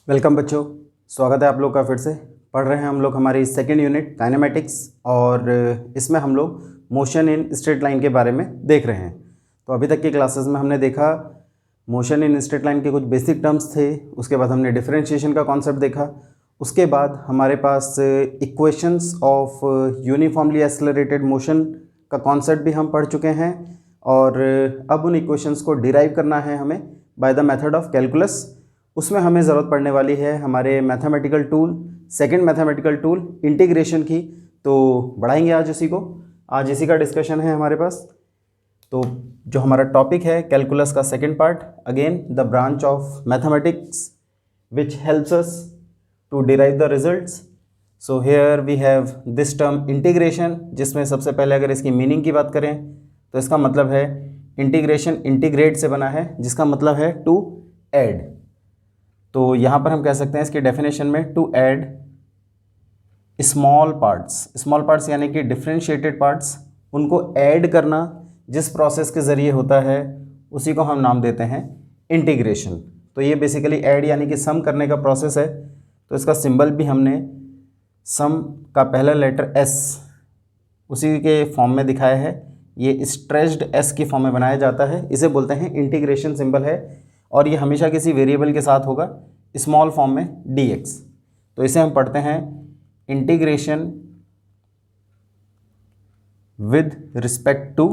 Welcome बच्चों, स्वागत है आप लोग का। फिर से पढ़ रहे हैं हम लोग हमारी सेकेंड यूनिट काइनेमेटिक्स और इसमें हम लोग मोशन इन स्ट्रेट लाइन के बारे में देख रहे हैं। तो अभी तक की क्लासेस में हमने देखा मोशन इन स्ट्रेट लाइन के कुछ बेसिक टर्म्स थे, उसके बाद हमने डिफरेंशिएशन का कॉन्सेप्ट देखा, उसके बाद हमारे पास equations of uniformly accelerated motion का कॉन्सेप्ट भी हम पढ़ चुके हैं और अब उन इक्वेशंस को डिराइव करना है हमें by the method of calculus. उसमें हमें ज़रूरत पड़ने वाली है हमारे mathematical tool, second mathematical tool integration की। तो बढ़ाएंगे आज इसी को, आज इसी का डिस्कशन है हमारे पास। तो जो हमारा टॉपिक है कैलकुलस का second part, again the branch of mathematics which helps us to derive the results. So here we have this term integration, जिसमें सबसे पहले अगर इसकी मीनिंग की बात करें तो इसका मतलब है इंटीग्रेशन इंटीग्रेट से बना है, जिसका मतलब है टू ऐड। तो यहाँ पर हम कह सकते हैं इसके डेफिनेशन में टू ऐड स्मॉल पार्ट्स यानी कि डिफरेंशिएटेड पार्ट्स, उनको ऐड करना जिस प्रोसेस के ज़रिए होता है उसी को हम नाम देते हैं इंटीग्रेशन। तो ये बेसिकली ऐड यानी कि सम करने का प्रोसेस है। तो इसका सिंबल भी हमने सम का पहला लेटर एस उसी के फॉर्म में दिखाया है। ये स्ट्रेच्ड एस की फॉर्म में बनाया जाता है, इसे बोलते हैं इंटीग्रेशन सिंबल है और ये हमेशा किसी वेरिएबल के साथ होगा स्मॉल फॉर्म में dx। तो इसे हम पढ़ते हैं integration with respect to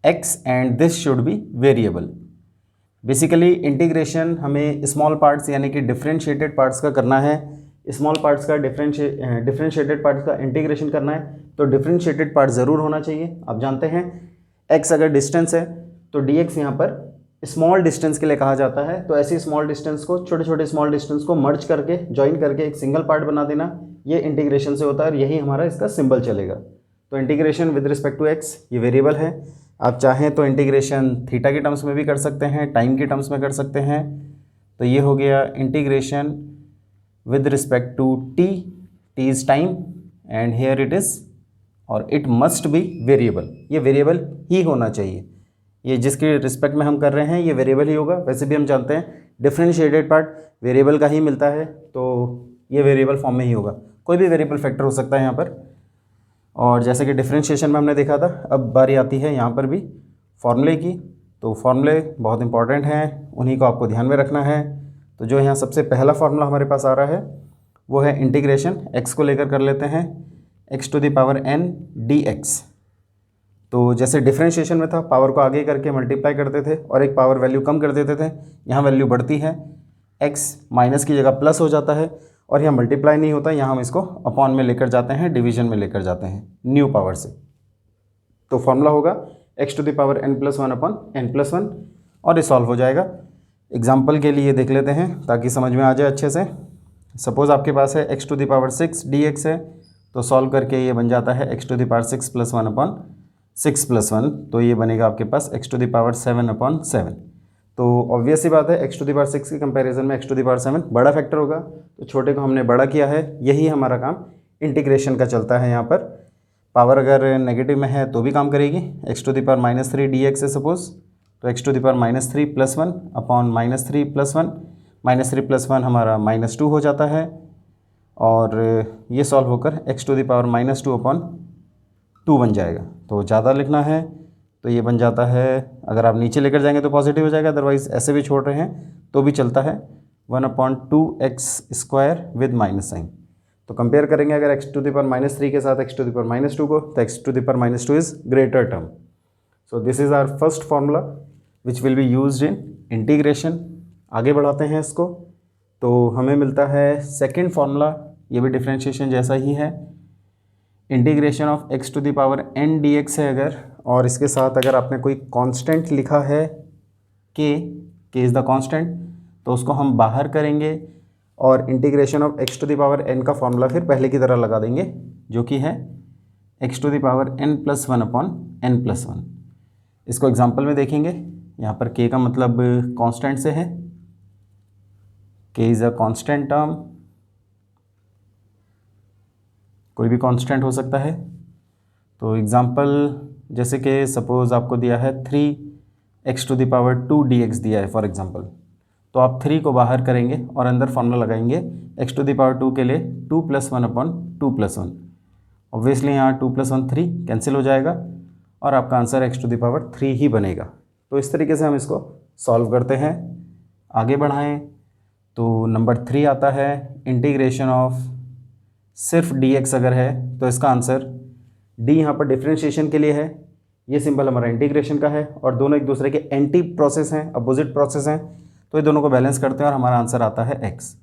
x and this should be variable. Basically integration हमें स्मॉल पार्ट्स यानी कि डिफरेंशिएटेड पार्ट्स का करना है। स्मॉल पार्ट्स का डिफरेंशिएटेड पार्ट्स का इंटीग्रेशन करना है तो डिफरेंशिएटेड पार्ट ज़रूर होना चाहिए। आप जानते हैं x अगर डिस्टेंस है तो dx यहाँ पर स्मॉल डिस्टेंस के लिए कहा जाता है। तो ऐसी स्मॉल डिस्टेंस को, छोटे छोटे स्मॉल डिस्टेंस को मर्ज करके, ज्वाइन करके एक सिंगल पार्ट बना देना, ये इंटीग्रेशन से होता है और यही हमारा इसका सिंबल चलेगा। तो integration with respect to x ये वेरिएबल है। आप चाहें तो इंटीग्रेशन थीटा के टर्म्स में भी कर सकते हैं, टाइम के टर्म्स में कर सकते हैं। तो ये हो गया integration with respect to t is time and here it is, और इट मस्ट बी वेरिएबल। ये वेरिएबल ही होना चाहिए, ये जिसके रिस्पेक्ट में हम कर रहे हैं ये वेरिएबल ही होगा। वैसे भी हम जानते हैं डिफरेंशिएटेड पार्ट वेरिएबल का ही मिलता है, तो ये वेरिएबल फॉर्म में ही होगा। कोई भी वेरिएबल फैक्टर हो सकता है यहाँ पर। और जैसे कि डिफरेंशिएशन में हमने देखा था, अब बारी आती है यहाँ पर भी फॉर्मूले की। तो फॉर्मूले बहुत इंपॉर्टेंट हैं, उन्हीं को आपको ध्यान में रखना है। तो जो यहाँ सबसे पहला फार्मूला हमारे पास आ रहा है वो है इंटीग्रेशन, x को लेकर कर लेते हैं x⁴n dx। तो जैसे डिफरेंशिएशन में था, पावर को आगे करके मल्टीप्लाई करते थे और एक पावर वैल्यू कम कर देते थे। यहाँ वैल्यू बढ़ती है, x माइनस की जगह प्लस हो जाता है और यहाँ मल्टीप्लाई नहीं होता, यहाँ हम इसको अपॉन में लेकर जाते हैं, डिवीजन में लेकर जाते हैं न्यू पावर से। तो फॉर्मूला होगा x⁴n+1/n+1 और ये सॉल्व हो जाएगा। एग्जाम्पल के लिए देख लेते हैं ताकि समझ में आ जाए अच्छे से। सपोज़ आपके पास है x⁶ dx है, तो सॉल्व करके ये बन जाता है x⁴ तो ये बनेगा आपके पास x⁴ तो ऑब्वियस सी बात है x⁶ के कंपैरिजन में x⁴ बड़ा फैक्टर होगा, तो छोटे को हमने बड़ा किया है। यही हमारा काम इंटीग्रेशन का चलता है। यहाँ पर पावर अगर नेगेटिव में है तो भी काम करेगी। x⁻³ dx है सपोज़, तो x⁻³ +1/-3+1 -3 + 1 हमारा -2 हो जाता है और ये सॉल्व होकर x⁻²/2 बन जाएगा। तो ज़्यादा लिखना है तो ये बन जाता है, अगर आप नीचे लेकर जाएंगे तो पॉजिटिव हो जाएगा, अदरवाइज़ ऐसे भी छोड़ रहे हैं तो भी चलता है 1/2x² विद माइनस साइन। तो कंपेयर करेंगे अगर x⁻³ के साथ x⁻² को, तो x⁻² is greater term. So this is our first formula which will be used in integration. आगे बढ़ाते हैं इसको, तो हमें मिलता है सेकेंड फार्मूला, ये भी डिफरेंशिएशन जैसा ही है। इंटीग्रेशन ऑफ x⁴n dx है अगर, और इसके साथ अगर आपने कोई कांस्टेंट लिखा है k इज़ द कांस्टेंट, तो उसको हम बाहर करेंगे और इंटीग्रेशन ऑफ x⁴n का फार्मूला फिर पहले की तरह लगा देंगे, जो कि है x⁴n+1/n+1। इसको एग्जांपल में देखेंगे। यहाँ पर k का मतलब कांस्टेंट से है, k is a constant term, कोई भी कांस्टेंट हो सकता है। तो एग्जांपल जैसे कि सपोज़ आपको दिया है 3x⁴ dx दिया है फॉर एग्जांपल, तो आप 3 को बाहर करेंगे और अंदर फॉर्मूला लगाएंगे x⁻² के लिए 2 + 1/2 + 1। ऑब्वियसली यहाँ 2 + 1 3 कैंसिल हो जाएगा और आपका आंसर x⁻³ ही बनेगा। तो इस तरीके से हम इसको सॉल्व करते हैं। आगे बढ़ाएं तो नंबर 3 आता है इंटीग्रेशन ऑफ सिर्फ dx अगर है तो इसका आंसर d यहाँ पर डिफ्रेंशिएशन के लिए है, ये सिंबल हमारा इंटीग्रेशन का है और दोनों एक दूसरे के एंटी प्रोसेस हैं, अपोजिट प्रोसेस हैं, तो ये दोनों को बैलेंस करते हैं और हमारा आंसर आता है x।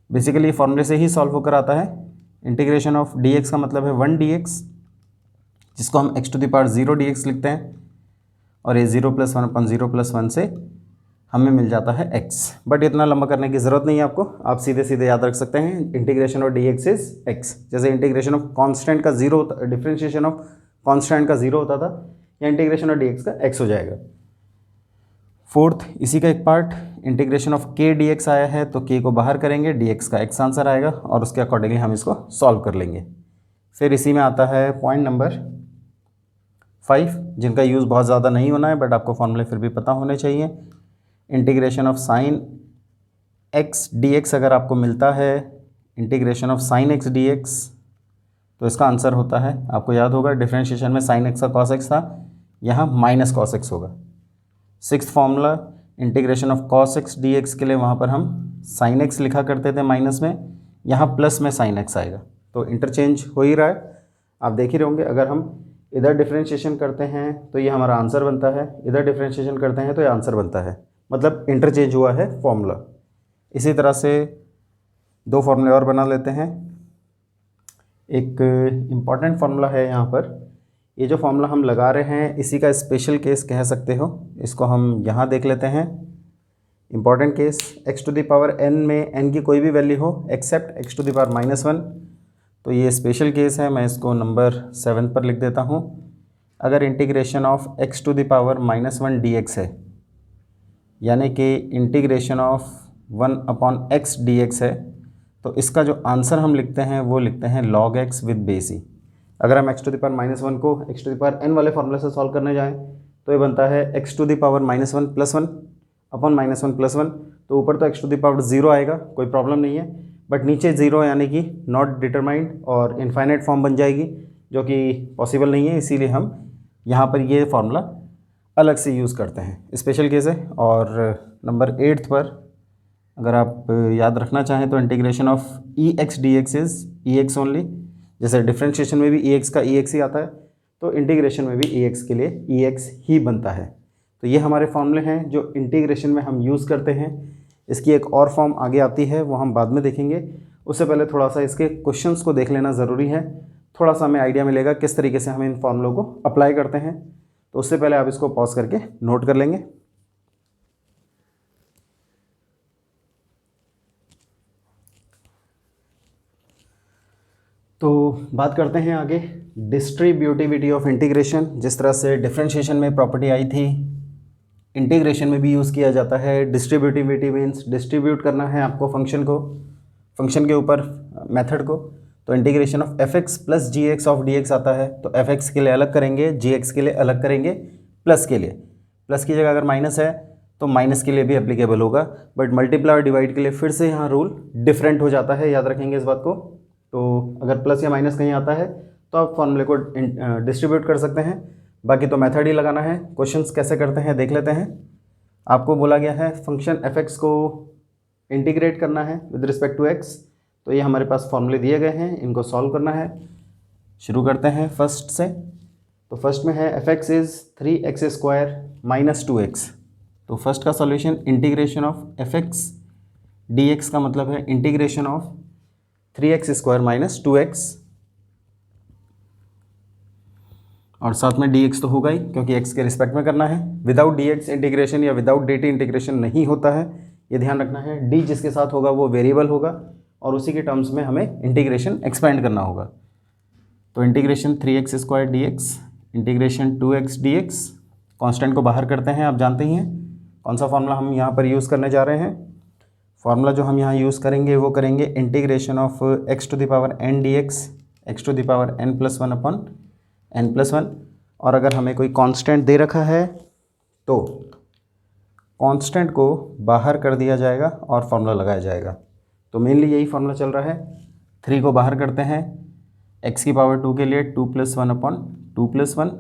बेसिकली फॉर्मूले से ही सॉल्व होकर आता है। इंटीग्रेशन ऑफ dx का मतलब है 1 dx, जिसको हम x⁻0 dx लिखते हैं और ये 0 + 1/0 + 1 से हमें मिल जाता है x। बट इतना लंबा करने की ज़रूरत नहीं है आपको, आप सीधे सीधे याद रख सकते हैं integration of dx is x। जैसे इंटीग्रेशन ऑफ कांस्टेंट का 0 होता, डिफ्रेंशिएशन ऑफ कांस्टेंट का 0 होता था, या इंटीग्रेशन ऑफ dx का x हो जाएगा। फोर्थ इसी का एक part integration of k dx आया है, तो k को बाहर करेंगे, dx का x आंसर आएगा और उसके अकॉर्डिंगली हम इसको सॉल्व कर लेंगे। फिर इसी में आता है पॉइंट नंबर 5, जिनका यूज़ बहुत ज़्यादा नहीं होना है बट आपको फॉर्मूले फिर भी पता होने चाहिए। Integration of sine x dx अगर आपको मिलता है integration of sine x dx, तो इसका आंसर होता है, आपको याद होगा डिफरेंशिएशन में साइन x का cos x था, यहाँ माइनस cos x होगा। 6th formula integration of cos x dx के लिए वहाँ पर हम साइन x लिखा करते थे माइनस में, यहाँ प्लस में साइन x आएगा, तो इंटरचेंज हो ही रहा है, आप देख ही रहे होंगे। अगर हम इधर डिफरेंशिएशन करते हैं तो ये हमारा आंसर बनता है, इधर डिफरेंशिएशन करते हैं तो ये आंसर बनता है, मतलब इंटरचेंज हुआ है फॉर्मूला। इसी तरह से 2 फॉर्मूले और बना लेते हैं। एक इम्पॉर्टेंट फार्मूला है यहाँ पर, ये जो फार्मूला हम लगा रहे हैं इसी का स्पेशल केस कह सकते हो, इसको हम यहाँ देख लेते हैं। इम्पॉर्टेंट केस x⁻n में n की कोई भी वैल्यू हो एक्सेप्ट x⁻−1, तो ये स्पेशल केस है, मैं इसको नंबर 7 पर लिख देता हूँ। अगर इंटीग्रेशन ऑफ x⁻−1 dx है, यानी कि इंटीग्रेशन ऑफ 1/x dx है, तो इसका जो आंसर हम लिखते हैं वो लिखते हैं log x विद बेस ई। अगर हम x⁻−1 को x⁻n वाले फॉर्मूले से सॉल्व करने जाएं तो ये बनता है x⁻−1 + 1/-1 + 1, तो ऊपर तो x⁻0 आएगा, कोई प्रॉब्लम नहीं है, बट नीचे 0 यानी कि नॉट डिटरमाइंड और इनफाइनाइट फॉर्म बन जाएगी, जो कि पॉसिबल नहीं है, इसीलिए हम यहाँ पर ये फार्मूला अलग से यूज़ करते हैं, स्पेशल केस है। और नंबर 8 पर अगर आप याद रखना चाहें तो integration of ex dx is ex only, जैसे डिफरेंशिएशन में भी ex का ex ही आता है, तो इंटीग्रेशन में भी ex के लिए ex ही बनता है। तो ये हमारे फॉर्मूले हैं जो इंटीग्रेशन में हम यूज़ करते हैं। इसकी एक और फॉर्म आगे आती है, वो हम बाद में देखेंगे, उससे पहले थोड़ा सा इसके क्वेश्चंस को देख लेना ज़रूरी है, थोड़ा सा हमें आइडिया मिलेगा किस तरीके से हम इन फॉर्मूलों को अप्लाई करते हैं। तो उससे पहले आप इसको पॉज करके नोट कर लेंगे। तो बात करते हैं आगे डिस्ट्रीब्यूटिविटी ऑफ इंटीग्रेशन। जिस तरह से डिफरेंशिएशन में प्रॉपर्टी आई थी, इंटीग्रेशन में भी यूज़ किया जाता है। डिस्ट्रीब्यूटिविटी मीन्स डिस्ट्रीब्यूट करना है आपको फंक्शन को, फंक्शन के ऊपर मेथड को। तो integration of f(x) + gx of dx आता है, तो f(x) के लिए अलग करेंगे, gx के लिए अलग करेंगे, प्लस के लिए, प्लस की जगह अगर माइनस है तो माइनस के लिए भी एप्लीकेबल होगा, बट मल्टीप्लाई और डिवाइड के लिए फिर से यहाँ रूल डिफरेंट हो जाता है, याद रखेंगे इस बात को। तो अगर प्लस या माइनस कहीं आता है तो आप फॉर्मूले को डिस्ट्रीब्यूट कर सकते हैं, बाकी तो मेथड ही लगाना है। क्वेश्चंस कैसे करते हैं देख लेते हैं। आपको बोला गया है फंक्शन f(x) को इंटीग्रेट करना है विद रिस्पेक्ट टू x, तो ये हमारे पास फॉर्मूले दिए गए हैं, इनको सॉल्व करना है। शुरू करते हैं फर्स्ट से। तो फर्स्ट में है f(x) इज़ 3x² - 2x। तो फर्स्ट का solution integration of f(x) dx का मतलब है इंटीग्रेशन ऑफ 3x² - 2x, और साथ में dx तो होगा ही क्योंकि x के रिस्पेक्ट में करना है। विदाउट dx इंटीग्रेशन या विदाउट dt इंटीग्रेशन नहीं होता है, ये ध्यान रखना है। d जिसके साथ होगा वो वेरिएबल होगा और उसी के टर्म्स में हमें इंटीग्रेशन एक्सपेंड करना होगा। तो integration 3x² dx, integration 2x dx, constant को बाहर करते हैं, आप जानते ही हैं कौन सा फॉर्मूला हम यहाँ पर यूज़ करने जा रहे हैं। फार्मूला जो हम यहाँ यूज़ करेंगे वो करेंगे integration of x⁻n dx, x⁻n+1/n+1। और अगर हमें कोई कांस्टेंट दे रखा है तो कांस्टेंट को बाहर कर दिया जाएगा और फार्मूला लगाया जाएगा। तो मेनली यही फार्मूला चल रहा है। 3 को बाहर करते हैं, x की पावर 2 के लिए 2 + 1 अपॉन 2 + 1,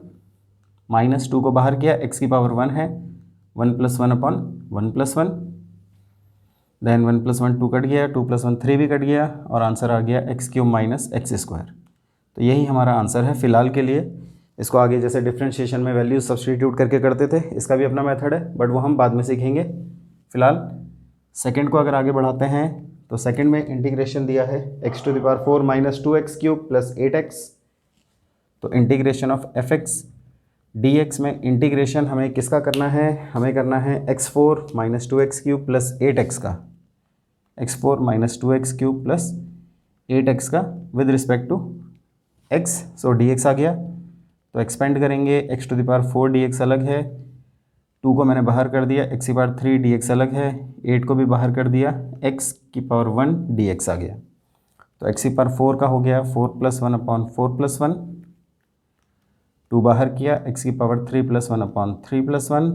-2 को बाहर किया, x की पावर 1 है, 1 + 1 अपॉन 1 + 1, देन 1 + 1 2 कट गया, 2 + 1 3 भी कट गया और आंसर आ गया x³ - x²। तो यही हमारा आंसर है फ़िलहाल के लिए। इसको आगे जैसे डिफरेंशिएशन में वैल्यूज सब्स्टिट्यूट करके करते थे, इसका भी अपना मेथड है, बट वो हम बाद में सीखेंगे। फ़िलहाल सेकंड को अगर आगे बढ़ाते हैं तो सेकंड में इंटीग्रेशन दिया है x⁴ - 2x³ + 8x। तो इंटीग्रेशन ऑफ fx dx में इंटीग्रेशन हमें किसका करना है, हमें करना है x4 - 2x³ + 8x का, x4 - 2x³ + 8x का with respect to x। So dx आ गया, तो एक्सपेंड करेंगे, x⁴ dx अलग है, 2 को मैंने बाहर कर दिया, x3 dx अलग है, 8 को भी बाहर कर दिया, x⁴ dx आ गया। तो x⁴ का हो गया 4 + 1 अपॉन 4 + 1, 2 बाहर किया, x⁴ 3 + 1 अपॉन 3 + 1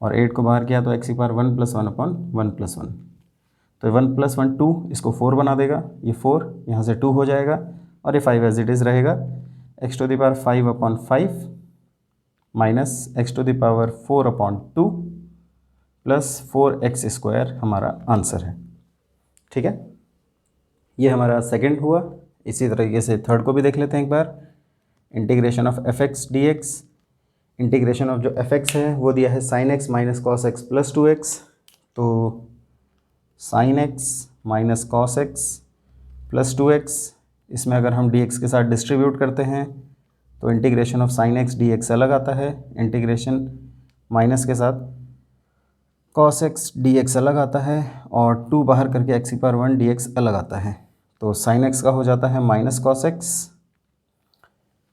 और 8 को बाहर किया तो x⁴ 1 + 1 अपॉन 1 + 1। तो 1 + 1 2, इसको 4 बना देगा, ये 4 यहाँ से 2 हो जाएगा और ये 5 एज इट इज़ रहेगा। x⁵ upon 5 minus x⁴ upon 2 plus 4x² हमारा आंसर है। ठीक है, ये हमारा सेकंड हुआ। इसी तरीके से थर्ड को भी देख लेते हैं एक बार। Integration of fx dx, integration of जो fx है वो दिया है sin x - cos x + 2x। तो sin x - cos x + 2x, इसमें अगर हम dx के साथ डिस्ट्रीब्यूट करते हैं तो integration of sin x dx अलग आता है, इंटीग्रेशन माइनस के साथ cos x dx अलग आता है और 2 बाहर करके x⁴ dx अलग आता है। तो sin x का हो जाता है -cos x,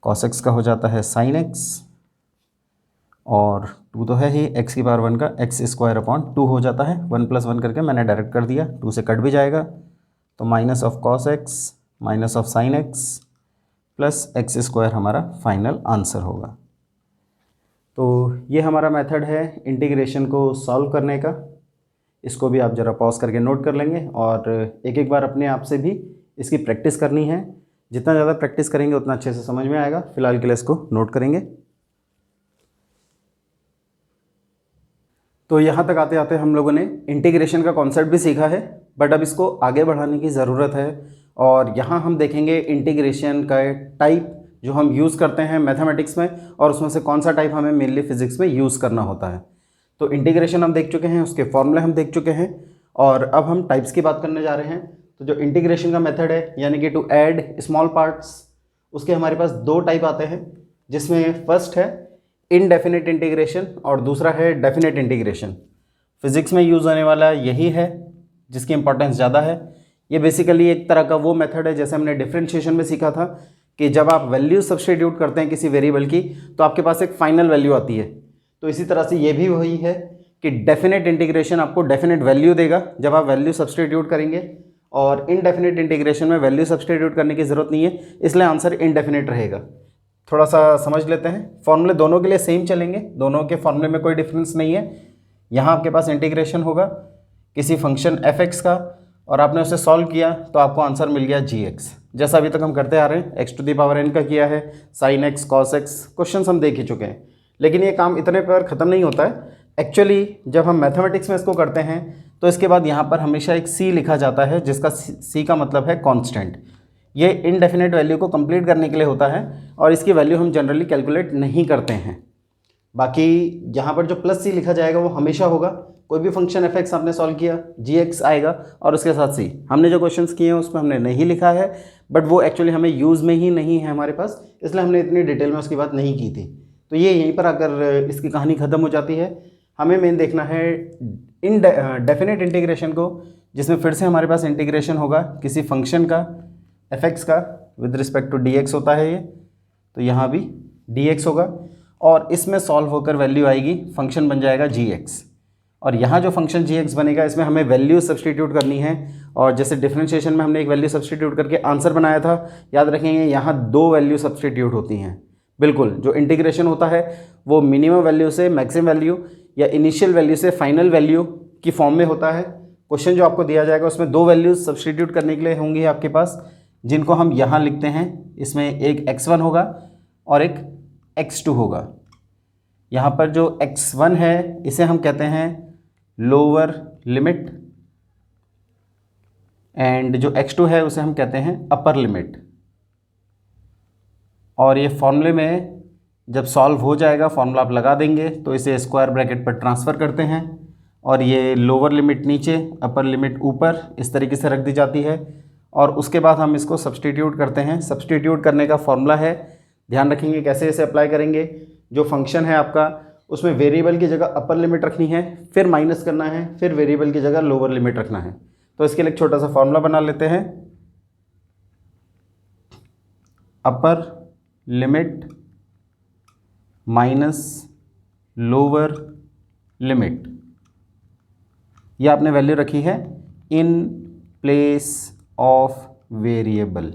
cos x का हो जाता है sin x और 2 तो है ही, x⁴ का x² अपॉन 2 हो जाता है। 1 + 1 करके मैंने डायरेक्ट कर दिया, 2 से कट भी जाएगा। तो minus of cos x minus of sin x plus x² हमारा फाइनल आंसर होगा। तो ये हमारा मेथड है इंटीग्रेशन को सॉल्व करने का। इसको भी आप ज़रा पॉज करके नोट कर लेंगे और एक एक बार अपने आप से भी इसकी प्रैक्टिस करनी है। जितना ज़्यादा प्रैक्टिस करेंगे उतना अच्छे से समझ में आएगा। फिलहाल के लिए इसको नोट करेंगे। तो यहाँ तक आते आते हम लोगों ने इंटीग्रेशन का कॉन्सेप्ट भी सीखा है, बट अब इसको आगे बढ़ाने की ज़रूरत है। और यहाँ हम देखेंगे इंटीग्रेशन का टाइप जो हम यूज़ करते हैं मैथमेटिक्स में, और उसमें से कौन सा टाइप हमें मेनली फिजिक्स में यूज़ करना होता है। तो इंटीग्रेशन हम देख चुके हैं, उसके फॉर्मूले हम देख चुके हैं, और अब हम टाइप्स की बात करने जा रहे हैं। तो जो इंटीग्रेशन का मेथड है, यानी कि टू ऐड स्मॉल पार्ट्स, उसके हमारे पास 2 टाइप आते हैं, जिसमें फर्स्ट है इनडेफिनेट इंटीग्रेशन और दूसरा है डेफिनेट इंटीग्रेशन। फिजिक्स में यूज़ होने वाला यही है, जिसकी इंपॉर्टेंस ज़्यादा है। ये बेसिकली एक तरह का वो मेथड है जैसे हमने डिफरेंशिएशन में सीखा था कि जब आप वैल्यू सब्स्टिट्यूट करते हैं किसी वेरिएबल की तो आपके पास एक फाइनल वैल्यू आती है। तो इसी तरह से ये भी वही है कि डेफिनेट इंटीग्रेशन आपको डेफिनेट वैल्यू देगा जब आप वैल्यू सब्स्टिट्यूट करेंगे, और इनडेफिनेट इंटीग्रेशन में वैल्यू सब्स्टिट्यूट करने की ज़रूरत नहीं है, इसलिए आंसर इनडेफिनेट रहेगा। थोड़ा सा समझ लेते हैं। फॉर्मूले दोनों के लिए सेम चलेंगे, दोनों के फॉर्मूले में कोई डिफरेंस नहीं है। यहाँ आपके पास इंटीग्रेशन होगा किसी फंक्शन f(x) का, और आपने उसे सॉल्व किया तो आपको आंसर मिल गया gx, जैसा अभी तक हम करते आ रहे हैं। x⁴n का किया है, sin x cos x, question हम देख ही चुके हैं। लेकिन ये काम इतने पर ख़त्म नहीं होता है। एक्चुअली जब हम मैथमेटिक्स में इसको करते हैं तो इसके बाद यहाँ पर हमेशा एक c लिखा जाता है, जिसका c का मतलब है कॉन्स्टेंट। ये इनडेफिनेट वैल्यू को कंप्लीट करने के लिए होता है, और इसकी वैल्यू हम जनरली कैलकुलेट नहीं करते हैं। बाकी यहाँ पर जो प्लस c लिखा जाएगा वो हमेशा होगा। कोई भी फंक्शन f(x) आपने सॉल्व किया, gx आएगा और उसके साथ c। हमने जो क्वेश्चंस किए हैं उसमें हमने नहीं लिखा है, बट वो एक्चुअली हमें यूज़ में ही नहीं है हमारे पास, इसलिए हमने इतनी डिटेल में उसकी बात नहीं की थी। तो ये यहीं पर आकर इसकी कहानी ख़त्म हो जाती है। हमें मेन देखना है इन डेफिनेट इंटीग्रेशन को, जिसमें फिर से हमारे पास इंटीग्रेशन होगा किसी फंक्शन का f(x) का विद रिस्पेक्ट टू dx होता है ये, तो यहाँ भी dx होगा, और इसमें सॉल्व होकर वैल्यू आएगी, फंक्शन बन जाएगा gx। और यहाँ जो फंक्शन gx बनेगा इसमें हमें वैल्यू सब्स्टिट्यूट करनी है, और जैसे डिफरेंशिएशन में हमने एक वैल्यू सब्स्टिट्यूट करके आंसर बनाया था, याद रखेंगे यहाँ 2 वैल्यू सब्स्टिट्यूट होती हैं। बिल्कुल, जो इंटीग्रेशन होता है वो मिनिमम वैल्यू से मैक्सिमम वैल्यू, या इनिशियल वैल्यू से फाइनल वैल्यू की फॉर्म में होता है। क्वेश्चन जो आपको दिया जाएगा उसमें दो वैल्यूज सब्सटीट्यूट करने के लिए होंगी आपके पास, जिनको हम यहाँ लिखते हैं। इसमें एक x1 होगा और एक x2 होगा। यहाँ पर जो x1 है इसे हम कहते हैं लोअर लिमिट, एंड जो x2 है उसे हम कहते हैं अपर लिमिट। और ये फॉर्मूले में जब सॉल्व हो जाएगा, फॉर्मूला आप लगा देंगे तो इसे स्क्वायर ब्रैकेट पर ट्रांसफ़र करते हैं और ये लोअर लिमिट नीचे, अपर लिमिट ऊपर, इस तरीके से रख दी जाती है। और उसके बाद हम इसको सब्सटीट्यूट करते हैं। सब्सटीट्यूट करने का फॉर्मूला है, ध्यान रखेंगे कैसे इसे अप्लाई करेंगे। जो फंक्शन है आपका उसमें वेरिएबल की जगह अपर लिमिट रखनी है, फिर माइनस करना है, फिर वेरिएबल की जगह लोअर लिमिट रखना है। तो इसके लिए एक छोटा सा फॉर्मूला बना लेते हैं। अपर लिमिट माइनस लोअर लिमिट, ये आपने वैल्यू रखी है इन प्लेस ऑफ वेरिएबल।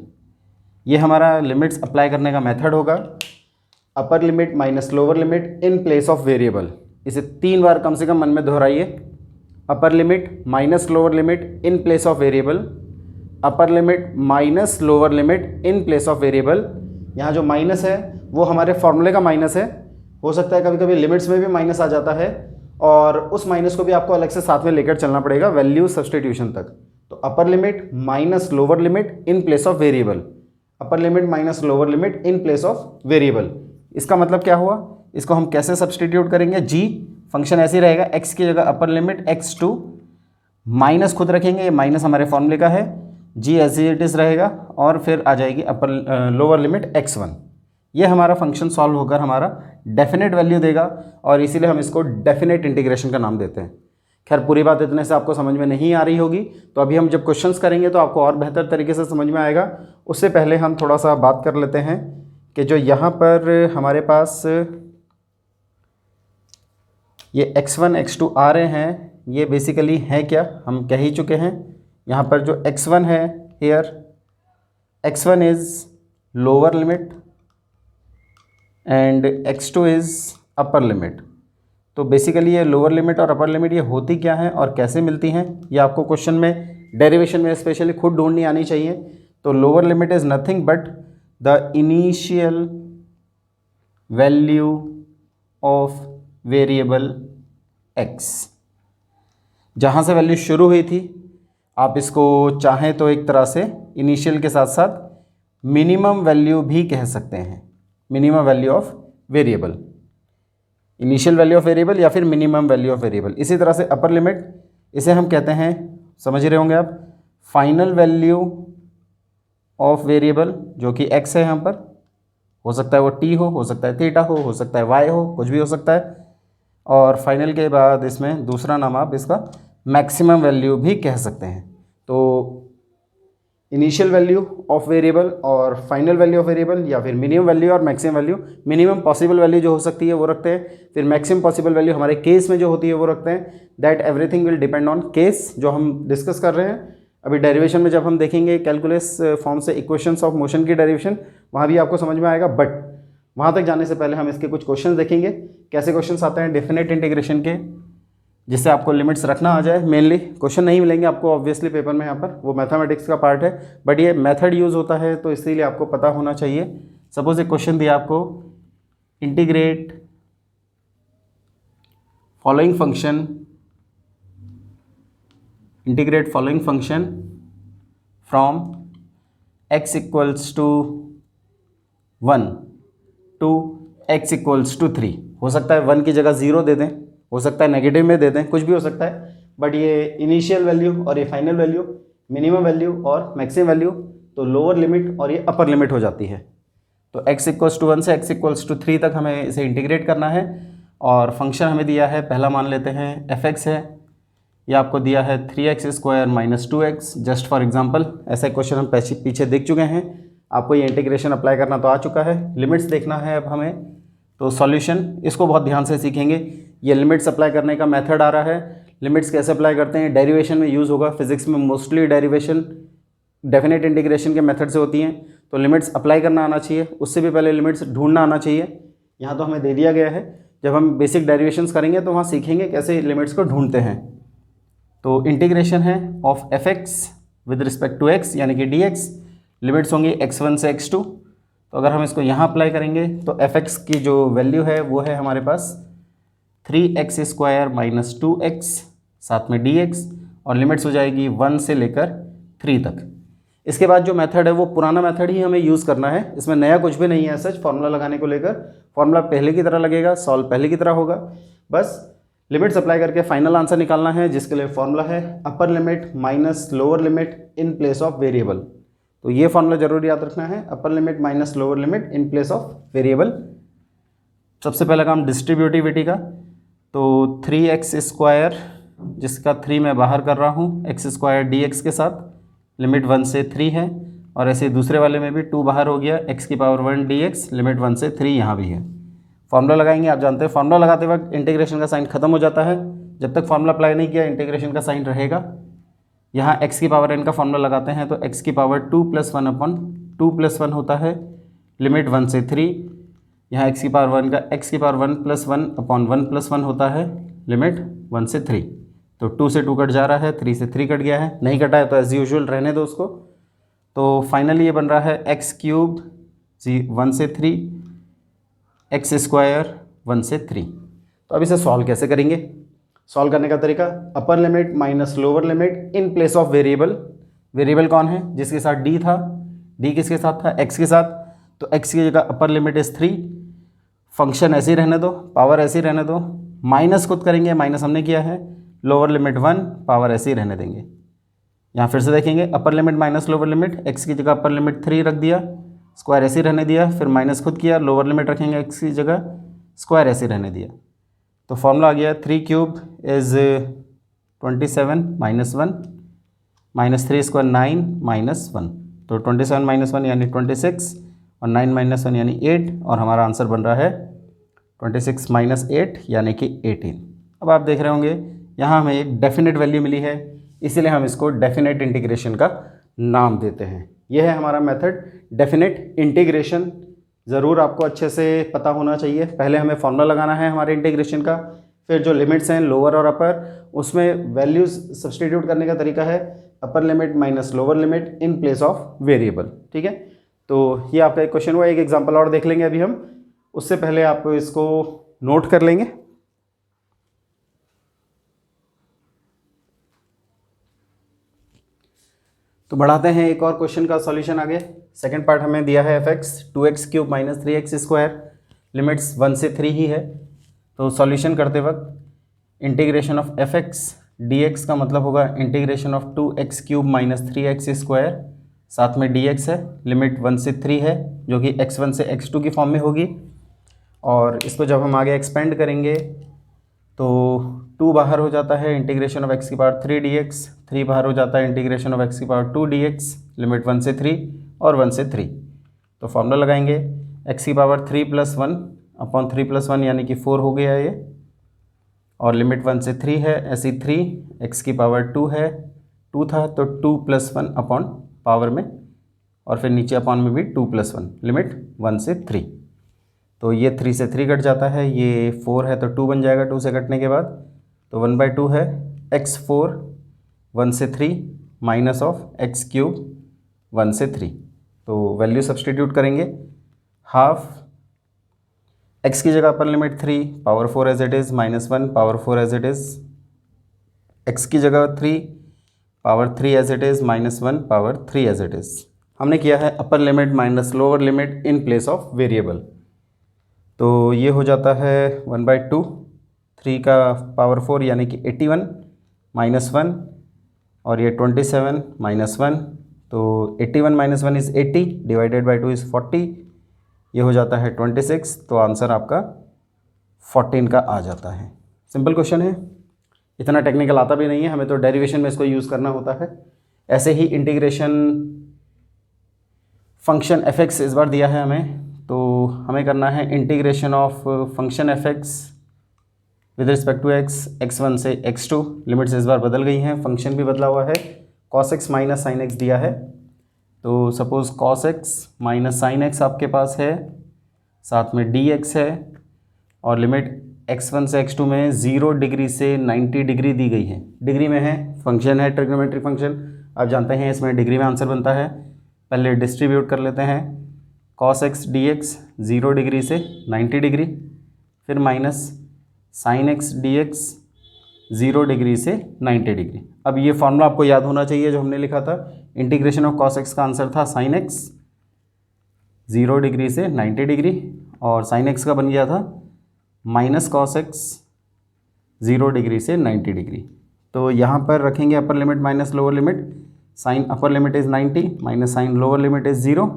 ये हमारा लिमिट्स अप्लाई करने का मेथड होगा। Upper limit minus lower limit in place of variable, इसे 3 बार कम से कम मन में दोहराइए। Upper limit minus lower limit in place of variable, upper limit minus lower limit in place of variable. यहाँ जो माइनस है वो हमारे फॉर्मूले का माइनस है। हो सकता है कभी कभी लिमिट्स में भी माइनस आ जाता है, और उस माइनस को भी आपको अलग से साथ में लेकर चलना पड़ेगा वैल्यू सब्सटीट्यूशन तक। तो अपर limit minus lower limit in place of variable, upper limit minus lower limit in place of variable. इसका मतलब क्या हुआ, इसको हम कैसे सब्सटीट्यूट करेंगे। जी फंक्शन ऐसे ही रहेगा, x की जगह अपर लिमिट x2, माइनस खुद रखेंगे, ये माइनस हमारे फॉर्मूले का है, g एज इट इज़ रहेगा, और फिर आ जाएगी अपर लोअर लिमिट x1। ये हमारा फंक्शन सॉल्व होकर हमारा डेफिनेट वैल्यू देगा, और इसीलिए हम इसको डेफिनेट इंटीग्रेशन का नाम देते हैं। खैर पूरी बात इतने से आपको समझ में नहीं आ रही होगी, तो अभी हम जब क्वेश्चंस करेंगे तो आपको और बेहतर तरीके से समझ में आएगा। उससे पहले हम थोड़ा सा बात कर लेते हैं कि जो यहाँ पर हमारे पास ये x1 x2 आ रहे हैं, ये बेसिकली है क्या, हम कह ही चुके हैं। यहाँ पर जो x1 है here, x1 is lower limit and x2 is upper limit. तो बेसिकली ये लोअर लिमिट और अपर लिमिट ये होती क्या है और कैसे मिलती हैं, ये आपको क्वेश्चन में डेरिवेशन में स्पेशली खुद ढूंढनी आनी चाहिए। तो lower limit is nothing but the initial value of variable x। जहाँ से वैल्यू शुरू हुई थी, आप इसको चाहें तो एक तरह से इनिशियल के साथ साथ मिनिमम वैल्यू भी कह सकते हैं, minimum value of variable, initial value of variable या फिर मिनिमम वैल्यू ऑफ वेरिएबल। इसी तरह से अपर लिमिट, इसे हम कहते हैं, समझ रहे होंगे आप, फाइनल वैल्यू ऑफ वेरिएबल, जो कि x है यहाँ पर, हो सकता है वो t हो सकता है थीटा हो सकता है y हो, कुछ भी हो सकता है। और फाइनल के बाद इसमें दूसरा नाम आप इसका मैक्सिमम वैल्यू भी कह सकते हैं। तो इनिशियल वैल्यू ऑफ वेरिएबल और फाइनल वैल्यू ऑफ वेरिएबल, या फिर मिनिमम वैल्यू और maximum value. Minimum possible value जो हो सकती है वो रखते हैं, फिर मैक्सिमम पॉसिबल वैल्यू हमारे केस में जो होती है वो रखते हैं। That everything will depend on case, जो हम डिस्कस कर रहे हैं अभी डेरिवेशन में। जब हम देखेंगे कैलकुलस फॉर्म से इक्वेशंस ऑफ मोशन की डेरिवेशन, वहाँ भी आपको समझ में आएगा। बट वहाँ तक जाने से पहले हम इसके कुछ क्वेश्चन देखेंगे। कैसे क्वेश्चन आते हैं डेफिनेट इंटीग्रेशन के, जिससे आपको लिमिट्स रखना आ जाए। मेनली क्वेश्चन नहीं मिलेंगे आपको ऑब्वियसली पेपर में, यहाँ पर वो मैथमेटिक्स का पार्ट है, बट ये मेथड यूज़ होता है तो इसीलिए आपको पता होना चाहिए। सपोज एक क्वेश्चन दिया आपको, integrate following function, integrate following function from x equals to 1 to x equals to 3। हो सकता है 1 की जगह 0 दे दें, हो सकता है नेगेटिव में दे दें, कुछ भी हो सकता है। बट ये इनिशियल वैल्यू और ये फाइनल वैल्यू, मिनिमम वैल्यू और मैक्सिमम वैल्यू, तो लोअर लिमिट और ये अपर लिमिट हो जाती है। तो x इक्वल्स टू 1 से x इक्वल्स टू 3 तक हमें इसे इंटीग्रेट करना है। और फंक्शन हमें दिया है, पहला मान लेते हैं fx है, ये आपको दिया है 3x² minus 2x, just for example. ऐसा क्वेश्चन हम पीछे देख चुके हैं, आपको ये इंटीग्रेशन अप्लाई करना तो आ चुका है। लिमिट्स देखना है अब हमें, तो सॉल्यूशन इसको बहुत ध्यान से सीखेंगे। ये लिमिट्स अप्लाई करने का मेथड आ रहा है। लिमिट्स कैसे अप्लाई करते हैं, डेरिवेशन में यूज़ होगा। फिजिक्स में मोस्टली डेरिवेशन डेफिनेट इंटीग्रेशन के मेथड से होती हैं, तो लिमिट्स अप्लाई करना आना चाहिए। उससे भी पहले लिमिट्स ढूंढना आना चाहिए। यहाँ तो हमें दे दिया गया है जब हम बेसिक डेरिवेशंस करेंगे तो वहाँ सीखेंगे कैसे लिमिट्स को ढूंढते हैं। तो इंटीग्रेशन है of f x with respect to x यानी कि डी एक्स, लिमिट्स होंगी x1 से x2। तो अगर हम इसको यहाँ अप्लाई करेंगे तो एफ एक्स की जो वैल्यू है वो है हमारे पास 3x² माइनस 2x साथ में dx, और लिमिट्स हो जाएगी 1 से लेकर 3 तक। इसके बाद जो मेथड है वो पुराना मेथड ही हमें यूज़ करना है, इसमें नया कुछ भी नहीं है सच फार्मूला लगाने को लेकर। फार्मूला पहले की तरह लगेगा, सॉल्व पहले की तरह होगा, बस लिमिट्स अप्लाई करके फाइनल आंसर निकालना है, जिसके लिए फार्मूला है upper limit minus lower limit in place of variable. तो ये फार्मूला जरूर याद रखना है, upper limit minus lower limit in place of variable. सबसे पहला काम डिस्ट्रीब्यूटिविटी का, तो 3x² जिसका 3 मैं बाहर कर रहा हूँ x² dx के साथ, लिमिट 1 से 3 है, और ऐसे दूसरे वाले में भी 2 बाहर हो गया x⁻1 dx, लिमिट 1 से 3 यहाँ भी है। फार्मूला लगाएंगे, आप जानते हैं फार्मूला लगाते वक्त इंटीग्रेशन का साइन खत्म हो जाता है, जब तक फार्मूला अप्लाई नहीं किया इंटीग्रेशन का साइन रहेगा। यहाँ x⁻n का फार्मूला लगाते हैं तो x⁻2 + 1 अपॉन 2 + 1 होता है, लिमिट 1 से 3। यहाँ x⁻1 का x⁻1 + 1 अपॉन 1 + 1 होता है, लिमिट 1 से 3। तो 2 से 2 कट जा रहा है, 3 से 3 कट गया है, नहीं कटा है तो एज यूजुअल रहने दो उसको। तो फाइनली ये बन रहा है x³ 1 से 3, x² 1 से 3। तो अब इसे सॉल्व कैसे करेंगे? सॉल्व करने का तरीका, अपर limit minus lower limit in place of variable. Variable कौन है? जिसके साथ d था, d किसके साथ था? x के साथ। तो x की जगह अपर लिमिट इज़ 3, फंक्शन ऐसे ही रहने दो, पावर ऐसे ही रहने दो, माइनस खुद करेंगे, माइनस हमने किया है, लोअर लिमिट 1, पावर ऐसे ही रहने देंगे। यहाँ फिर से देखेंगे, अपर limit minus lower limit, x की जगह अपर लिमिट 3 रख दिया, स्क्वायर ऐसे ही रहने दिया, फिर माइनस खुद किया, लोअर लिमिट रखेंगे x की जगह, स्क्वायर ऐसे ही रहने दिया। तो फॉर्मूला आ गया 3³ इज़ 27 - 1 माइनस 3² 9 - 1। तो 27 - 1 यानी 26, और 9 - 1 यानी 8, और हमारा आंसर बन रहा है 26 - 8 यानी कि 18। अब आप देख रहे होंगे यहाँ हमें एक डेफिनेट वैल्यू मिली है, इसीलिए हम इसको डेफिनेट इंटीग्रेशन का नाम देते हैं। यह है हमारा मेथड डेफिनेट इंटीग्रेशन। ज़रूर आपको अच्छे से पता होना चाहिए। पहले हमें फॉर्मूला लगाना है हमारे इंटीग्रेशन का, फिर जो लिमिट्स हैं लोअर और अपर, उसमें वैल्यूज़ सब्सटीट्यूट करने का तरीका है upper limit minus lower limit in place of variable. ठीक है, तो ये आपका एक क्वेश्चन हुआ। एक एग्जांपल और देख लेंगे अभी हम, उससे पहले आप इसको नोट कर लेंगे। तो बढ़ाते हैं एक और क्वेश्चन का सॉल्यूशन आगे। सेकंड पार्ट हमें दिया है f(x) 2x³ - 3x², लिमिट्स 1 से 3 ही है। तो सॉल्यूशन करते वक्त इंटीग्रेशन ऑफ f(x) dx का मतलब होगा इंटीग्रेशन ऑफ 2x³ - 3x², साथ में dx है, लिमिट 1 से 3 है, जो कि x1 से x2 की फॉर्म में होगी। और इसको जब हम आगे एक्सपेंड करेंगे तो 2 बाहर हो जाता है, इंटीग्रेशन ऑफ x⁻3 dx, 3 बाहर हो जाता है, integration of x⁻2 dx, limit 1 से 3 और 1 से 3। तो फॉर्मूला लगाएंगे x⁻3 + 1 अपॉन 3 + 1 यानी कि 4 हो गया ये, और लिमिट 1 से 3 है, ऐसी 3, x⁻2 है, 2 था तो 2 + 1 अपॉन पावर में, और फिर नीचे अपॉन में भी 2 + 1, लिमिट 1 से 3। तो ये 3 से 3 कट जाता है, ये 4 है तो 2 बन जाएगा 2 से कटने के बाद, तो 1/2 है x4 1 से 3 माइनस ऑफ x³ 1 से 3। तो वैल्यू सब्सटीट्यूट करेंगे, हाफ x की जगह upper limit 3, power 4 as it is, -1 power 4 as it is, x की जगह 3, power 3 as it is, -1 power 3 as it is. हमने किया है upper limit minus lower limit in place of variable. तो ये हो जाता है 1/2, 3 का पावर 4 यानी कि 81 -1, और ये 27 -1, तो 81 - 1 इज़ 80, डिवाइडेड बाई 2 इज़ 40, ये हो जाता है 26। तो आंसर आपका 14 का आ जाता है। सिंपल क्वेश्चन है, इतना टेक्निकल आता भी नहीं है, हमें तो डेरिवेशन में इसको यूज़ करना होता है। ऐसे ही इंटीग्रेशन फंक्शन f(x) इस बार दिया है हमें, तो हमें करना है integration of function f(x) with respect to x, x1 से x2, लिमिट्स इस बार बदल गई हैं, फंक्शन भी बदला हुआ है, cos x minus sin x दिया है। तो suppose cos x minus sin x आपके पास है, साथ में dx है, और लिमिट x1 से x2 में 0 डिग्री से 90 डिग्री दी गई है, डिग्री में है, फंक्शन है ट्रिग्नोमेट्रिक फंक्शन, आप जानते हैं इसमें डिग्री में आंसर बनता है। पहले डिस्ट्रीब्यूट कर लेते हैं, cos x dx 0 डिग्री से 90 डिग्री, फिर minus sin x dx 0 degree से 90 डिग्री। अब ये फॉर्मूला आपको याद होना चाहिए जो हमने लिखा था, इंटीग्रेशन ऑफ cos x का आंसर था sin x 0 डिग्री से 90 डिग्री, और sin x का बन गया था माइनस cos x 0 डिग्री से 90 डिग्री। तो यहाँ पर रखेंगे upper limit minus lower limit, sine upper limit is 90 minus sine lower limit is 0।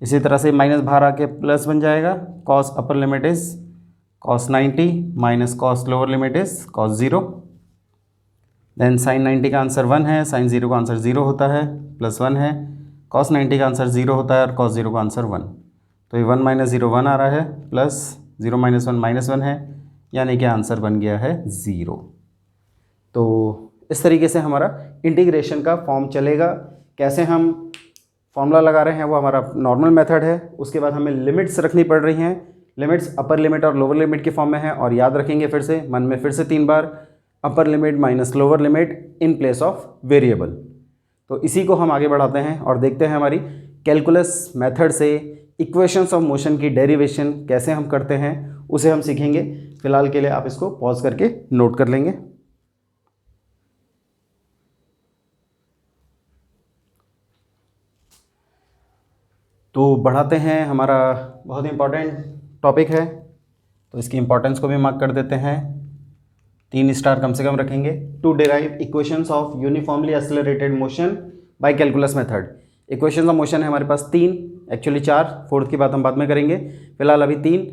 इसी तरह से माइनस बाहर आके प्लस बन जाएगा, cos upper limit is cos 90 minus cos lower limit is cos 0। Then sine 90 का आंसर 1 है, साइन 0 का आंसर 0 होता है, प्लस 1 है, cos 90 का आंसर 0 होता है और cos 0 का आंसर 1। तो ये 1 माइनस 0 1 आ रहा है, प्लस 0 माइनस 1 माइनस 1 है, यानी कि आंसर बन गया है 0। तो इस तरीके से हमारा इंटीग्रेशन का फॉर्म चलेगा। कैसे हम फॉर्मूला लगा रहे हैं वो हमारा नॉर्मल मेथड है। उसके बाद हमें लिमिट्स रखनी पड़ रही हैं, लिमिट्स अपर लिमिट और लोअर लिमिट के फॉर्म में है, और याद रखेंगे फिर से मन में फिर से 3 बार, upper limit minus lower limit in place of variable. तो इसी को हम आगे बढ़ाते हैं और देखते हैं हमारी कैलकुलस मेथड से इक्वेशंस ऑफ मोशन की डेरिवेशन कैसे हम करते हैं, उसे हम सीखेंगे। फिलहाल के लिए आप इसको पॉज करके नोट कर लेंगे। तो बढ़ाते हैं, हमारा बहुत इंपॉर्टेंट टॉपिक है तो इसकी इंपॉर्टेंस को भी मार्क कर देते हैं, 3 स्टार कम से कम रखेंगे। To derive equations of uniformly accelerated motion by calculus method. Equations of motion है हमारे पास 3, एक्चुअली 4, फोर्थ की बात हम बाद में करेंगे, फिलहाल अभी 3।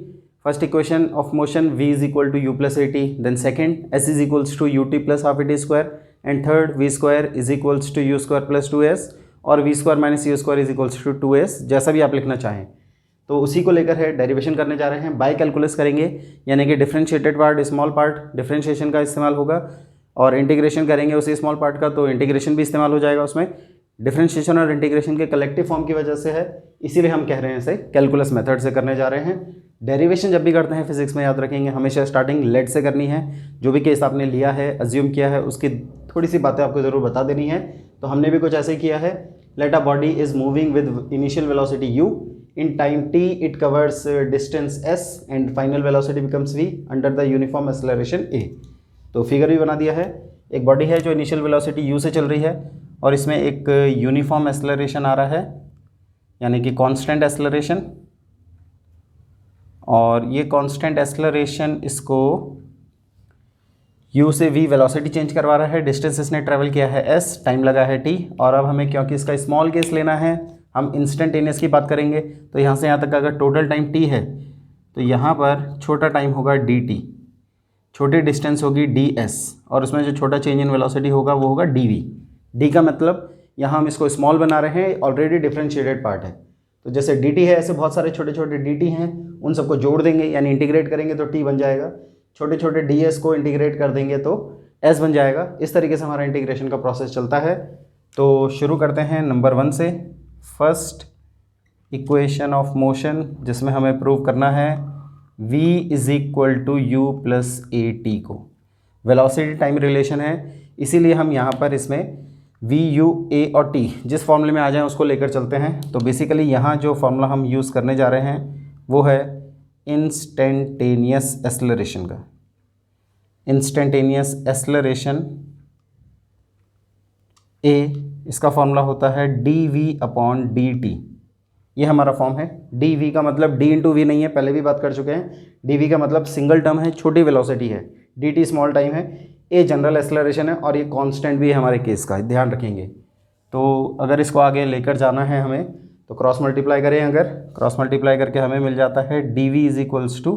First equation of motion v is equal to u plus a t, then second s is equals to u t plus half a t square, and third v square is equals to u square plus 2s, और v square minus u square is equals to 2s, जैसा भी आप लिखना चाहें। तो उसी को लेकर है डेरिवेशन करने जा रहे हैं, बाय कैलकुलस करेंगे, यानी कि differentiated part small part differentiation का इस्तेमाल होगा, और इंटीग्रेशन करेंगे उसी स्मॉल पार्ट का, तो इंटीग्रेशन भी इस्तेमाल हो जाएगा उसमें। डिफरेंशिएशन और इंटीग्रेशन के कलेक्टिव फॉर्म की वजह से है, इसीलिए हम कह रहे हैं इसे कैलकुलस मेथड से करने जा रहे हैं। डेरिवेशन जब भी करते हैं फिजिक्स में, याद रखेंगे हमेशा स्टार्टिंग लेट से करनी है। जो भी केस आपने लिया है, अज्यूम किया है, उसकी थोड़ी सी बातें आपको ज़रूर बता देनी है। तो हमने भी कुछ ऐसे ही किया है, let a body is moving with initial velocity u, in time t it covers distance s and final velocity becomes v under the uniform acceleration a। तो फिगर भी बना दिया है, एक बॉडी है जो इनिशियल वेलोसिटी u से चल रही है और इसमें एक यूनिफॉर्म एक्सेलरेशन आ रहा है, यानी कि कांस्टेंट एक्सेलरेशन, और ये कांस्टेंट एक्सेलरेशन इसको u से v वेलोसिटी चेंज करवा रहा है, डिस्टेंस इसने ट्रैवल किया है s, टाइम लगा है t, और अब हमें क्योंकि इसका स्मॉल केस लेना है, हम इंस्टेंटेनियस की बात करेंगे, तो यहाँ से यहाँ तक अगर टोटल टाइम t है तो यहाँ पर छोटा टाइम होगा dt, छोटी डिस्टेंस होगी ds, और उसमें जो छोटा चेंज इन वेलोसिटी होगा वो होगा dv। d का मतलब यहाँ हम इसको स्मॉल बना रहे हैं, ऑलरेडी डिफरेंशिएटेड पार्ट है, तो जैसे dt है ऐसे बहुत सारे छोटे छोटे dt हैं, उन सबको जोड़ देंगे यानी इंटीग्रेट करेंगे तो t बन जाएगा, छोटे छोटे ds को इंटीग्रेट कर देंगे तो s बन जाएगा। इस तरीके से हमारा इंटीग्रेशन का प्रोसेस चलता है। तो शुरू करते हैं नंबर 1 से। फर्स्ट इक्वेशन ऑफ मोशन, जिसमें हमें प्रूव करना है v is equal to u plus a t को, वेलोसिटी टाइम रिलेशन है, इसीलिए हम यहाँ पर इसमें v u a और t जिस फॉर्मूले में आ जाए उसको लेकर चलते हैं। तो बेसिकली यहाँ जो फॉर्मूला हम यूज़ करने जा रहे हैं वो है इंस्टेंटेनियस एक्सेलरेशन का। इंस्टेंटेनियस एक्सेलरेशन a, इसका फॉर्मूला होता है dv अपॉन dt। ये हमारा फॉर्म है। dv का मतलब d इंटू वी नहीं है, पहले भी बात कर चुके हैं। dv का मतलब सिंगल टर्म है, छोटी वेलोसिटी है, dt स्मॉल टाइम है, a जनरल एक्सेलरेशन है, और ये कांस्टेंट भी है हमारे केस का, ध्यान रखेंगे। तो अगर इसको आगे लेकर जाना है हमें तो क्रॉस मल्टीप्लाई करें, अगर क्रॉस मल्टीप्लाई करके हमें मिल जाता है dv is equals to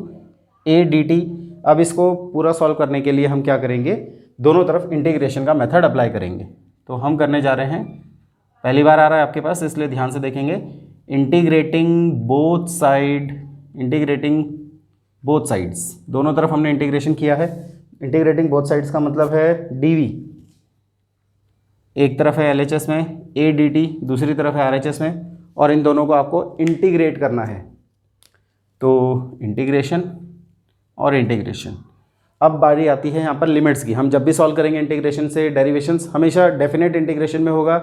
a dt। अब इसको पूरा सॉल्व करने के लिए हम क्या करेंगे, दोनों तरफ इंटीग्रेशन का मेथड अप्लाई करेंगे। तो हम करने जा रहे हैं, पहली बार आ रहा है आपके पास इसलिए ध्यान से देखेंगे, इंटीग्रेटिंग बोथ साइड्स, दोनों तरफ हमने इंटीग्रेशन किया है। इंटीग्रेटिंग बोथ साइड्स का मतलब है dv, एक तरफ है LHS में a dt, दूसरी तरफ है RHS में, और इन दोनों को आपको इंटीग्रेट करना है। तो इंटीग्रेशन और इंटीग्रेशन। अब बारी आती है यहाँ पर लिमिट्स की। हम जब भी सॉल्व करेंगे इंटीग्रेशन से डेरिवेशंस हमेशा डेफिनेट इंटीग्रेशन में होगा,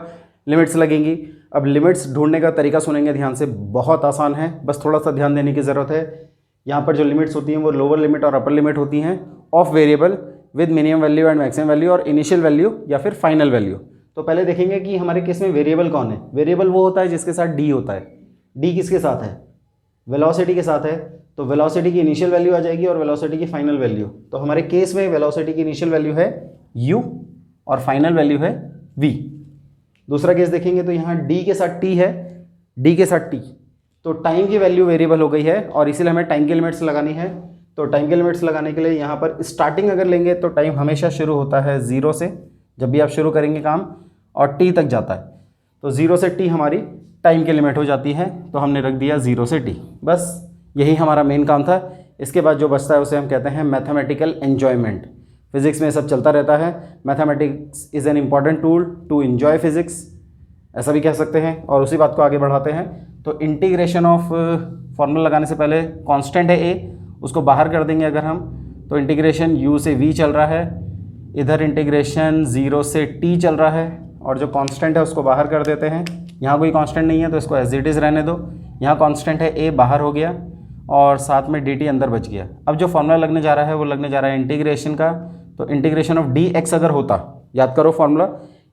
लिमिट्स लगेंगी। अब लिमिट्स ढूंढने का तरीका सुनेंगे ध्यान से, बहुत आसान है, बस थोड़ा सा ध्यान देने की ज़रूरत है। यहाँ पर जो लिमिट्स होती हैं वो लोअर लिमिट और अपर लिमिट होती हैं of variable with minimum value and maximum value और इनिशियल वैल्यू या फिर फाइनल वैल्यू। तो पहले देखेंगे कि हमारे केस में वेरिएबल कौन है। वेरिएबल वो होता है जिसके साथ डी होता है। डी किसके साथ है? वेलोसिटी के साथ है। तो वेलोसिटी की इनिशियल वैल्यू आ जाएगी और वेलोसिटी की फाइनल वैल्यू। तो हमारे केस में वेलोसिटी की इनिशियल वैल्यू है u और फाइनल वैल्यू है v। दूसरा केस देखेंगे तो यहाँ d के साथ t है, d के साथ t। तो टाइम की वैल्यू वेरिएबल हो गई है और इसीलिए हमें टाइम की लिमिट्स लगानी है। तो टाइम की लिमिट्स लगाने के लिए यहाँ पर स्टार्टिंग अगर लेंगे तो टाइम हमेशा शुरू होता है 0 से, जब भी आप शुरू करेंगे काम, और t तक जाता है। तो 0 से t हमारी टाइम की लिमिट हो जाती है। तो हमने रख दिया 0 से t, बस यही हमारा मेन काम था। इसके बाद जो बचता है उसे हम कहते हैं मैथमेटिकल एन्जॉयमेंट। फिजिक्स में सब चलता रहता है। Mathematics is an important tool to enjoy physics, ऐसा भी कह सकते हैं। और उसी बात को आगे बढ़ाते हैं। तो इंटीग्रेशन ऑफ फॉर्मूला लगाने से पहले कांस्टेंट है a, उसको बाहर कर देंगे अगर हम, तो इंटीग्रेशन u से v चल रहा है, इधर इंटीग्रेशन 0 से t चल रहा है, और जो कांस्टेंट है उसको बाहर कर देते हैं। यहाँ कोई कांस्टेंट नहीं है तो इसको एज इट इज़ रहने दो। यहाँ कांस्टेंट है a, बाहर हो गया, और साथ में dt अंदर बच गया। अब जो फॉर्मूला लगने जा रहा है वो लगने जा रहा है इंटीग्रेशन का। तो इंटीग्रेशन ऑफ dx अगर होता, याद करो फॉर्मूला,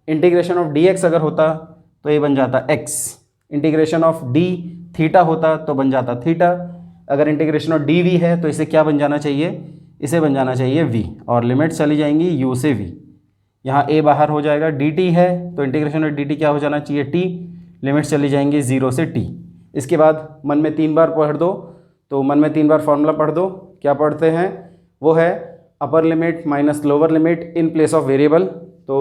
इंटीग्रेशन ऑफ dx अगर होता तो ये बन जाता x। Integration of d theta होता तो बन जाता थीटा। अगर इंटीग्रेशन ऑफ dv है तो इसे क्या बन जाना चाहिए? इसे बन जाना चाहिए v, और लिमिट चली जाएंगी u से v। यहाँ a बाहर हो जाएगा, dt है तो इंटीग्रेशन ऑफ dt क्या हो जाना चाहिए? t। लिमिट चली जाएंगी 0 से t। इसके बाद मन में 3 बार पढ़ दो, तो मन में 3 बार फॉर्मूला पढ़ दो। क्या पढ़ते हैं? वो है upper limit minus lower limit in place of variable. तो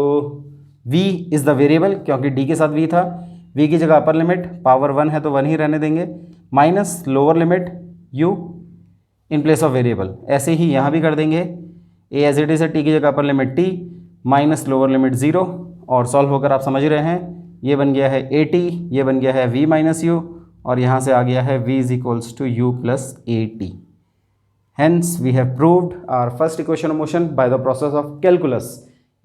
v इज़ द वेरिएबल क्योंकि d के साथ v था, v की जगह अपर लिमिट, पावर 1 है तो 1 ही रहने देंगे, minus lower limit u in place of variable. ऐसे ही यहाँ भी कर देंगे, a एज इट इज़ है, t की जगह upper limit t minus lower limit 0, और सॉल्व होकर आप समझ रहे हैं ये बन गया है at, ये बन गया है v माइनस u, और यहाँ से आ गया है v is equals to u plus at। Hence we have proved our first equation of motion by the process of calculus।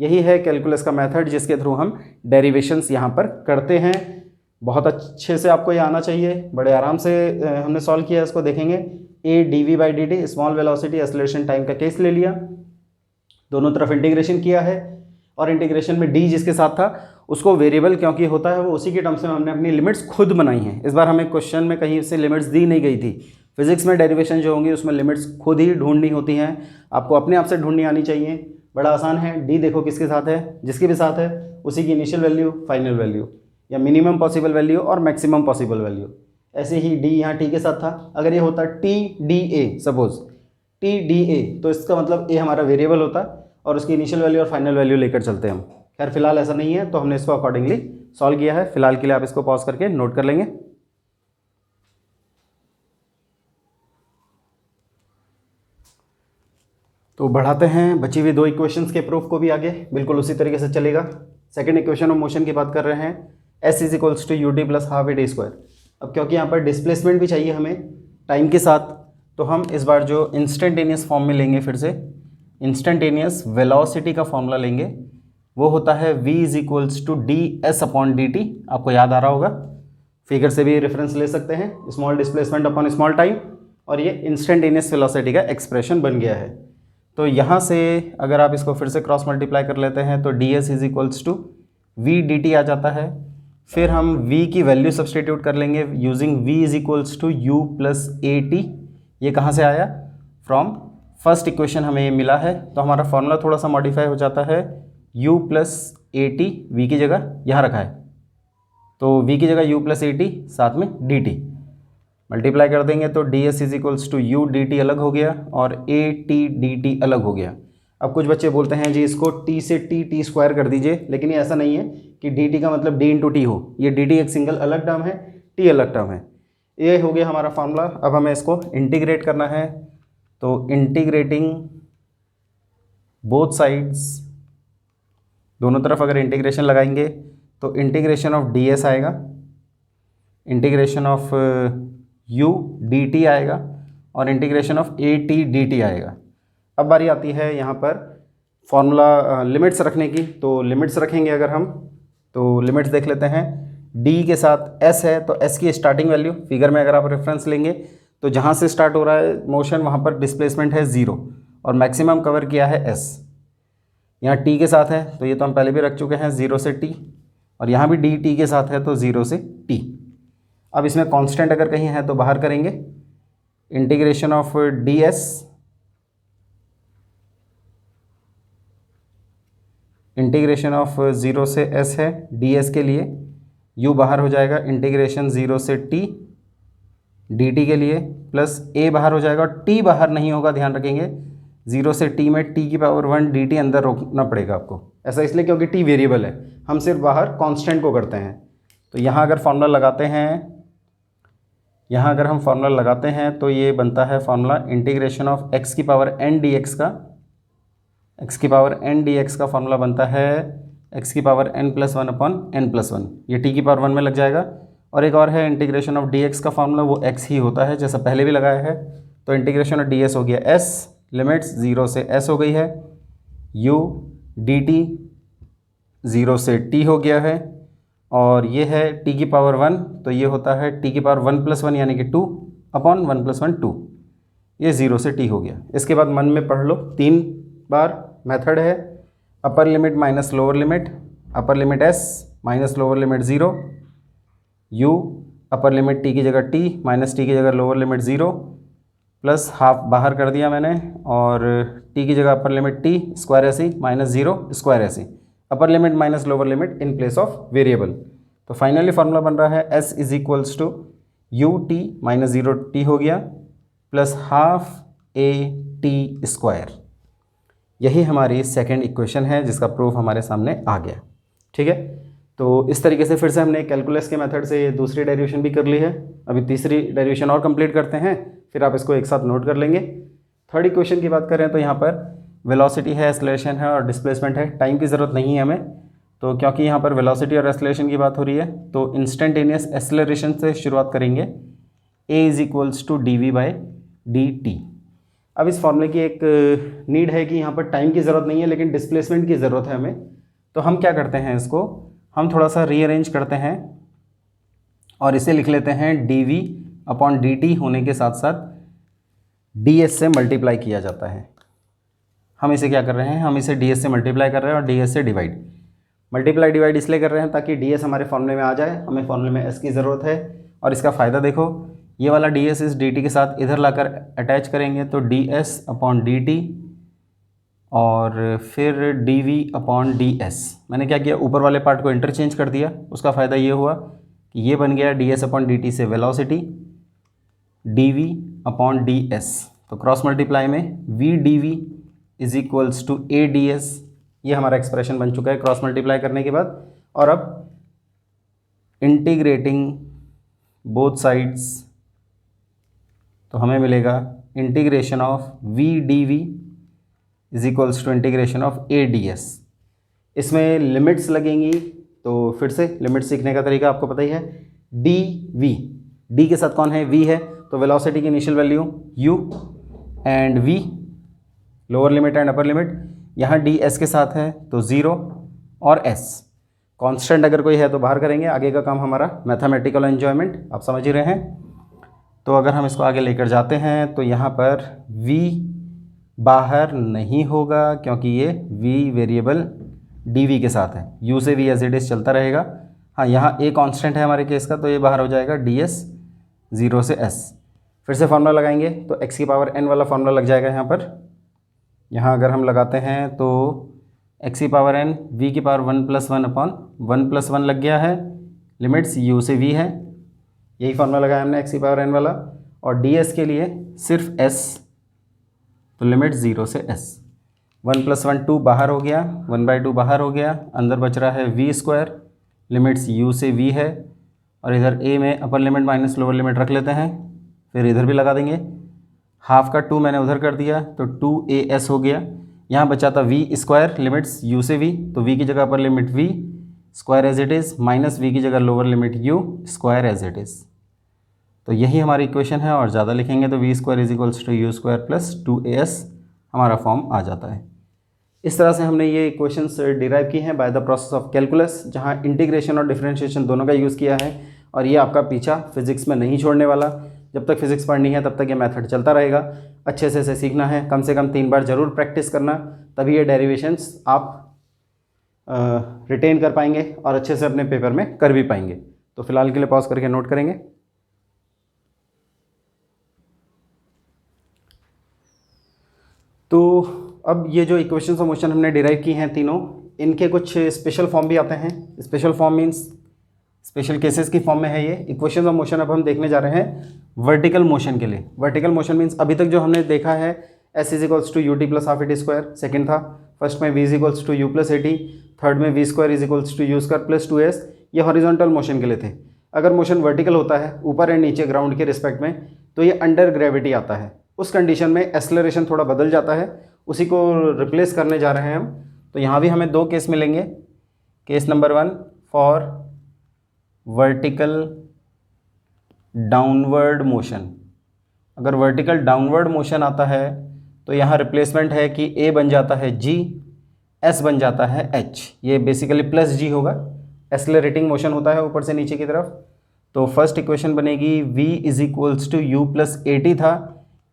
यही है कैलकुलस का मेथड जिसके थ्रू हम डेरिवेशंस यहाँ पर करते हैं। बहुत अच्छे से आपको ये आना चाहिए, बड़े आराम से हमने सॉल्व किया। इसको देखेंगे, a dv by dt small velocity acceleration time का केस ले लिया, दोनों तरफ इंटीग्रेशन किया है, और इंटीग्रेशन में d जिसके साथ था उसको वेरिएबल क्योंकि होता है वो उसी के टर्म्स में हमने अपनी लिमिट्स खुद बनाई हैं। इस बार हमें क्वेश्चन में कहीं से लिमिट्स दी नहीं गई थी। फिजिक्स में डेरिवेशन जो होंगी उसमें लिमिट्स खुद ही ढूंढनी होती हैं, आपको अपने आप से ढूंढनी आनी चाहिए। बड़ा आसान है। डी देखो किसके साथ है, जिसके भी साथ है उसी की इनिशियल वैल्यू, फाइनल वैल्यू, या मिनिमम पॉसिबल वैल्यू और मैक्सिमम पॉसिबल वैल्यू। ऐसे ही डी यहाँ टी के साथ था। अगर ये होता T D A, suppose T D A, तो इसका मतलब ए हमारा वेरिएबल होता और उसकी इनिशियल वैल्यू और फाइनल वैल्यू लेकर चलते हैं हम। खैर फिलहाल ऐसा नहीं है तो हमने इसको अकॉर्डिंगली सॉल्व किया है। फिलहाल के लिए आप इसको पॉज करके नोट कर लेंगे। तो बढ़ाते हैं बची हुई 2 इक्वेशंस के प्रूफ को भी आगे, बिल्कुल उसी तरीके से चलेगा। सेकंड इक्वेशन ऑफ मोशन की बात कर रहे हैं, s is equals to ut plus half a d square. अब क्योंकि यहाँ पर डिस्प्लेसमेंट भी चाहिए हमें टाइम के साथ, तो हम इस बार जो इंस्टेंटेनियस फॉर्म में लेंगे, फिर से इंस्टेंटेनियस वेलोसिटी का फॉर्मूला लेंगे। वो होता है v is equals to d S upon D t. आपको याद आ रहा होगा, फिगर से भी रेफरेंस ले सकते हैं, small displacement upon small time, और ये इंस्टेंटेनियस वेलोसिटी का एक्सप्रेशन बन गया है। तो यहाँ से अगर आप इसको फिर से क्रॉस मल्टीप्लाई कर लेते हैं तो D S is equals to V D T आ जाता है। फिर हम v की वैल्यू सब्सटीट्यूट कर लेंगे using v is equals to u plus a t. ये कहाँ से आया? फ्रॉम फर्स्ट इक्वेशन हमें ये मिला है। तो हमारा फॉर्मूला थोड़ा सा मॉडिफाई हो जाता है, u plus a T V की जगह यहाँ रखा है, तो v की जगह u प्लस ए टी साथ में dt मल्टीप्लाई कर देंगे तो D S is equals to u d t अलग हो गया और ए टी डी टी अलग हो गया। अब कुछ बच्चे बोलते हैं जी इसको t से टी स्क्वायर कर दीजिए, लेकिन ये ऐसा नहीं है कि डी टी का मतलब d इंटू टी हो। ये डी टी एक सिंगल अलग टर्म है, t अलग टर्म है। ये हो गया हमारा फार्मूला। अब हमें इसको इंटीग्रेट करना है, तो इंटीग्रेटिंग बोथ साइड्स, दोनों तरफ अगर इंटीग्रेशन लगाएंगे तो इंटीग्रेशन ऑफ डी एस आएगा, इंटीग्रेशन ऑफ u dt आएगा, और integration of A T D T आएगा। अब बारी आती है यहाँ पर फॉर्मूला लिमिट्स रखने की। तो लिमिट्स रखेंगे अगर हम, तो लिमिट्स देख लेते हैं। डी के साथ एस है तो एस की स्टार्टिंग वैल्यू, फिगर में अगर आप रेफरेंस लेंगे तो जहाँ से स्टार्ट हो रहा है मोशन वहाँ पर डिस्प्लेसमेंट है 0 और मैक्सिमम कवर किया है एस। यहाँ टी के साथ है तो ये तो हम पहले भी रख चुके हैं 0 से टी, और यहाँ भी डी टी के साथ है तो 0 से टी। अब इसमें कांस्टेंट अगर कहीं है तो बाहर करेंगे। Integration of D S, integration of 0 से s है डी एस के लिए, u बाहर हो जाएगा इंटीग्रेशन 0 से t डी टी के लिए, प्लस a बाहर हो जाएगा और t बाहर नहीं होगा, ध्यान रखेंगे 0 से t में t की पावर 1 डी टी अंदर रोकना पड़ेगा आपको। ऐसा इसलिए क्योंकि t वेरिएबल है, हम सिर्फ बाहर कांस्टेंट को करते हैं। तो यहाँ अगर फार्मूला लगाते हैं, यहाँ अगर हम फार्मूला लगाते हैं तो ये बनता है फार्मूला इंटीग्रेशन ऑफ x की पावर n डी एक्स का, x की पावर n डी एक्स का फार्मूला बनता है x की power n plus 1 upon n plus 1, ये t की पावर 1 में लग जाएगा। और एक और है इंटीग्रेशन ऑफ डी एक्स का फार्मूला, वो x ही होता है जैसा पहले भी लगाया है। तो इंटीग्रेशन ऑफ डी एस हो गया s, लिमिट्स 0 से s हो गई है, u डी टी 0 से t हो गया है, और ये है t की पावर 1 तो ये होता है t की पावर 1 प्लस 1 यानी कि 2 अपॉन 1 प्लस 1 2, ये 0 से t हो गया। इसके बाद मन में पढ़ लो 3 बार। मेथड है upper limit minus lower limit, upper limit s minus lower limit 0, u अपर लिमिट t की जगह t माइनस t की जगह लोअर लिमिट 0, प्लस हाफ बाहर कर दिया मैंने, और t की जगह अपर लिमिट t स्क्वायर ऐसी माइनस 0 स्क्वायर ऐसी, upper limit minus lower limit in place of variable. तो फाइनली फार्मूला बन रहा है s is equals to u t minus 0 t हो गया plus half a t square. यही हमारी सेकंड इक्वेशन है जिसका प्रूफ हमारे सामने आ गया। ठीक है, तो इस तरीके से फिर से हमने कैलकुलस के मेथड से दूसरी डेरिवेशन भी कर ली है। अभी तीसरी डेरिवेशन और कंप्लीट करते हैं, फिर आप इसको एक साथ नोट कर लेंगे। थर्ड इक्वेशन की बात करें तो यहाँ पर वेलोसिटी है, एक्सेलरेशन है और डिस्प्लेसमेंट है। टाइम की ज़रूरत नहीं है हमें, तो क्योंकि यहाँ पर वेलोसिटी और एक्सेलरेशन की बात हो रही है तो इंस्टेंटेनियस एक्सेलरेशन से शुरुआत करेंगे। a is equals to d v by d t. अब इस फॉर्मूले की एक नीड है कि यहाँ पर टाइम की ज़रूरत नहीं है लेकिन डिस्प्लेसमेंट की ज़रूरत है हमें। तो हम क्या करते हैं, इसको हम थोड़ा सा रीअरेंज करते हैं और इसे लिख लेते हैं d we upon D t होने के साथ साथ डी एस से मल्टीप्लाई किया जाता है। हम इसे क्या कर रहे हैं, हम इसे डी एस से मल्टीप्लाई कर रहे हैं और डी एस से डिवाइड। मल्टीप्लाई डिवाइड इसलिए कर रहे हैं ताकि डी एस हमारे फॉर्मूले में आ जाए, हमें फॉर्मूले में एस की ज़रूरत है। और इसका फ़ायदा देखो, ये वाला डी एस इस डी टी के साथ इधर लाकर अटैच करेंगे तो D S upon D t और फिर d we upon D s. मैंने क्या किया, ऊपर वाले पार्ट को इंटरचेंज कर दिया। उसका फ़ायदा ये हुआ कि ये बन गया D S upon D T से velocity, D we upon D S. तो क्रॉस मल्टीप्लाई में V D we is equals to A D S, ये हमारा एक्सप्रेशन बन चुका है क्रॉस मल्टीप्लाई करने के बाद। और अब इंटीग्रेटिंग बोथ साइड्स तो हमें मिलेगा integration of v D we is equals to integration of a D s. इसमें लिमिट्स लगेंगी, तो फिर से लिमिट सीखने का तरीका आपको पता ही है। डी वी, डी के साथ कौन है, वी है, तो वेलोसिटी की initial value u and v, lower limit and upper limit. यहाँ डी एस के साथ है तो 0 और s। कांस्टेंट अगर कोई है तो बाहर करेंगे। आगे का काम हमारा मैथमेटिकल एन्जॉयमेंट, आप समझ ही रहे हैं। तो अगर हम इसको आगे लेकर जाते हैं तो यहाँ पर v बाहर नहीं होगा क्योंकि ये v वेरिएबल dv के साथ है, u से v एज इट इज चलता रहेगा। हाँ, यहाँ a कांस्टेंट है हमारे केस का तो ये बाहर हो जाएगा ds 0 से s। फिर से फार्मूला लगाएंगे तो x की पावर n वाला फार्मूला लग जाएगा यहाँ पर। यहाँ अगर हम लगाते हैं तो x की पावर n v की पावर 1 प्लस 1 अपॉन 1 प्लस 1 लग गया है, लिमिट्स u से v है, यही फार्मूला लगाया हमने x की पावर n वाला। और ds के लिए सिर्फ s, तो लिमिट 0 से s। 1 प्लस 1 2 बाहर हो गया, 1/2 बाहर हो गया, अंदर बच रहा है v स्क्वायर, लिमिट्स u से v है। और इधर a में अपर लिमिट माइनस लोअर लिमिट रख लेते हैं, फिर इधर भी लगा देंगे। हाफ का 2 मैंने उधर कर दिया तो 2as हो गया। यहाँ बचा था v स्क्वायर, लिमिट्स u से v, तो v की जगह upper limit v square as it is minus v की जगह lower limit u square as it is. तो यही हमारी इक्वेशन है, और ज़्यादा लिखेंगे तो v square is equals to u square plus 2as हमारा फॉर्म आ जाता है। इस तरह से हमने ये इक्वेशंस डिराइव की हैं by the process of calculus, जहाँ इंटीग्रेशन और डिफरेंशिएशन दोनों का यूज़ किया है। और ये आपका पीछा फिजिक्स में नहीं छोड़ने वाला। जब तक फिजिक्स पढ़नी है तब तक ये मेथड चलता रहेगा। अच्छे से इसे सीखना है, कम से कम 3 बार ज़रूर प्रैक्टिस करना, तभी ये डेरिवेशंस आप रिटेन कर पाएंगे और अच्छे से अपने पेपर में कर भी पाएंगे। तो फिलहाल के लिए पॉज करके नोट करेंगे। तो अब ये जो इक्वेशंस ऑफ मोशन हमने डिराइव की हैं तीनों, इनके कुछ स्पेशल फॉर्म भी आते हैं। Special form means special cases की फॉर्म में है ये इक्वेशंस ऑफ मोशन। अब हम देखने जा रहे हैं वर्टिकल मोशन के लिए। वर्टिकल मोशन मीन्स अभी तक जो हमने देखा है s is equals to u t plus half a t square, second था। फर्स्ट में v is equals to u plus a t, third में v square is equals to u square plus 2s, ये horizontal motion के लिए थे। अगर motion vertical होता है ऊपर एंड नीचे ग्राउंड के रिस्पेक्ट में, तो ये अंडर ग्रेविटी आता है। उस कंडीशन में एक्सेलरेशन थोड़ा बदल जाता है, उसी को रिप्लेस करने जा रहे हैं हम। तो यहाँ भी हमें 2 केस मिलेंगे। Case number 1 for vertical downward motion. अगर वर्टिकल डाउनवर्ड मोशन आता है तो यहाँ रिप्लेसमेंट है कि a बन जाता है g, s बन जाता है h। ये बेसिकली प्लस g होगा, एक्सेलरेटिंग मोशन होता है ऊपर से नीचे की तरफ। तो फर्स्ट इक्वेशन बनेगी v is equals to u plus a t था,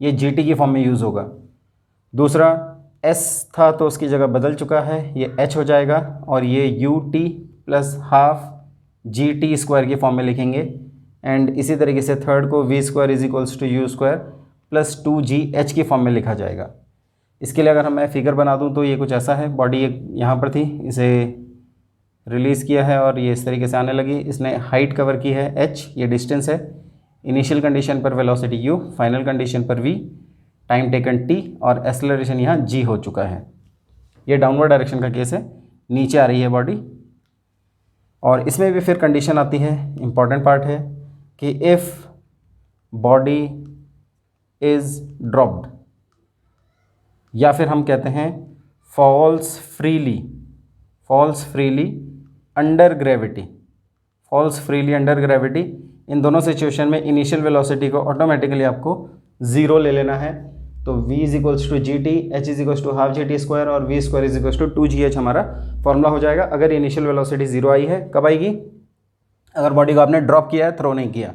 ये जी टी की फॉर्म में यूज़ होगा। दूसरा s था तो उसकी जगह बदल चुका है, ये h हो जाएगा, और ये u t plus half g t square की फॉर्म में लिखेंगे। एंड इसी तरीके से थर्ड को v square is equals to u square plus 2gh की फॉर्म में लिखा जाएगा। इसके लिए अगर मैं फिगर बना दूं तो ये कुछ ऐसा है। बॉडी यहाँ पर थी, इसे रिलीज़ किया है और ये इस तरीके से आने लगी। इसने हाइट कवर की है h, ये डिस्टेंस है। इनिशियल कंडीशन पर वेलोसिटी u, फाइनल कंडीशन पर v, टाइम टेकन t, और एक्सेलरेशन यहाँ g हो चुका है। ये डाउनवर्ड डायरेक्शन का केस है, नीचे आ रही है बॉडी। और इसमें भी फिर कंडीशन आती है, इम्पॉर्टेंट पार्ट है कि इफ़ बॉडी इज़ ड्रॉप्ड, या फिर हम कहते हैं falls freely under gravity. Falls freely under gravity, इन दोनों सिचुएशन में इनिशियल वेलोसिटी को ऑटोमेटिकली आपको 0 ले लेना है। तो v is equals to g t, h is equals to half g t square, और v square is equals to 2gh हमारा फॉर्मूला हो जाएगा। अगर इनिशियल वेलोसिटी 0 आई है, कब आएगी? अगर बॉडी को आपने ड्रॉप किया है, थ्रो नहीं किया।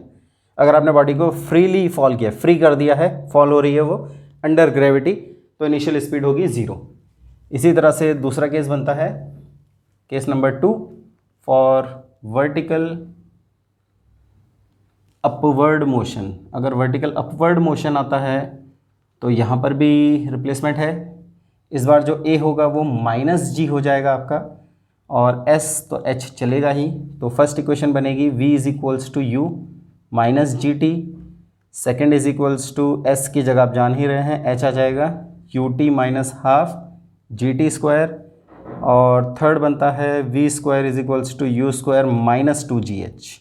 अगर आपने बॉडी को फ्रीली फॉल किया, फ्री कर दिया है, फॉल हो रही है वो अंडर ग्रेविटी, तो इनिशियल स्पीड होगी 0। इसी तरह से दूसरा केस बनता है, case number 2 for vertical upward motion. अगर वर्टिकल अपवर्ड मोशन आता है तो यहाँ पर भी रिप्लेसमेंट है। इस बार जो a होगा वो -g हो जाएगा आपका, और s तो h चलेगा ही। तो फर्स्ट इक्वेशन बनेगी v is equals to u minus g t, second is equals to s की जगह आप जान ही रहे हैं, h आ जाएगा u t minus half g t square, और थर्ड बनता है v square is equals to u square minus 2gh।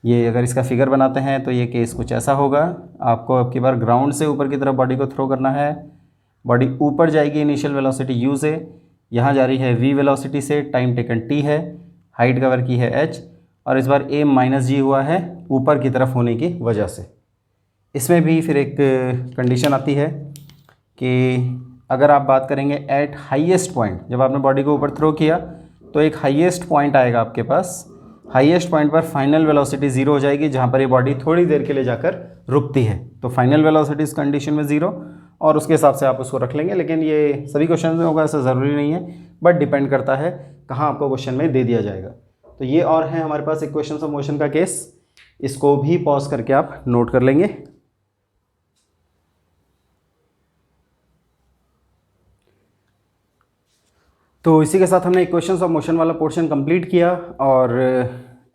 ये अगर इसका फिगर बनाते हैं तो ये केस कुछ ऐसा होगा। आपको अब की बार ग्राउंड से ऊपर की तरफ बॉडी को थ्रो करना है। बॉडी ऊपर जाएगी इनिशियल वेलोसिटी u से, यहाँ जा रही है v वेलोसिटी से, टाइम टेकन t है, हाइट कवर की है h, और इस बार a माइनस g हुआ है ऊपर की तरफ होने की वजह से। इसमें भी फिर एक कंडीशन आती है कि अगर आप बात करेंगे एट हाईएस्ट पॉइंट, जब आपने बॉडी को ऊपर थ्रो किया तो एक हाईएस्ट पॉइंट आएगा आपके पास। हाईएस्ट पॉइंट पर फाइनल वेलोसिटी 0 हो जाएगी, जहाँ पर ये बॉडी थोड़ी देर के लिए जाकर रुकती है। तो फाइनल वेलोसिटी इस कंडीशन में 0, और उसके हिसाब से आप उसको रख लेंगे। लेकिन ये सभी क्वेश्चन में होगा ऐसा ज़रूरी नहीं है, बट डिपेंड करता है कहाँ आपको क्वेश्चन में दे दिया जाएगा। तो ये और है हमारे पास इक्वेशंस ऑफ मोशन का केस, इसको भी पॉज करके आप नोट कर लेंगे। तो इसी के साथ हमने इक्वेशंस ऑफ मोशन वाला पोर्शन कंप्लीट किया, और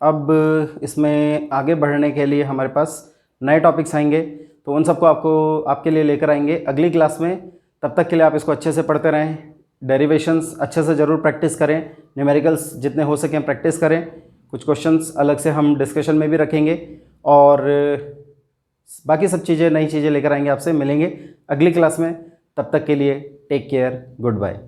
अब इसमें आगे बढ़ने के लिए हमारे पास नए टॉपिक्स आएंगे, तो उन सबको आपके लिए लेकर आएंगे अगली क्लास में। तब तक के लिए आप इसको अच्छे से पढ़ते रहें, डेरिवेशंस अच्छे से ज़रूर प्रैक्टिस करें, न्यूमेरिकल्स जितने हो सकें प्रैक्टिस करें। कुछ क्वेश्चंस अलग से हम डिस्कशन में भी रखेंगे, और बाकी सब चीज़ें, नई चीज़ें लेकर आएंगे, आपसे मिलेंगे अगली क्लास में। तब तक के लिए टेक केयर, गुड बाय।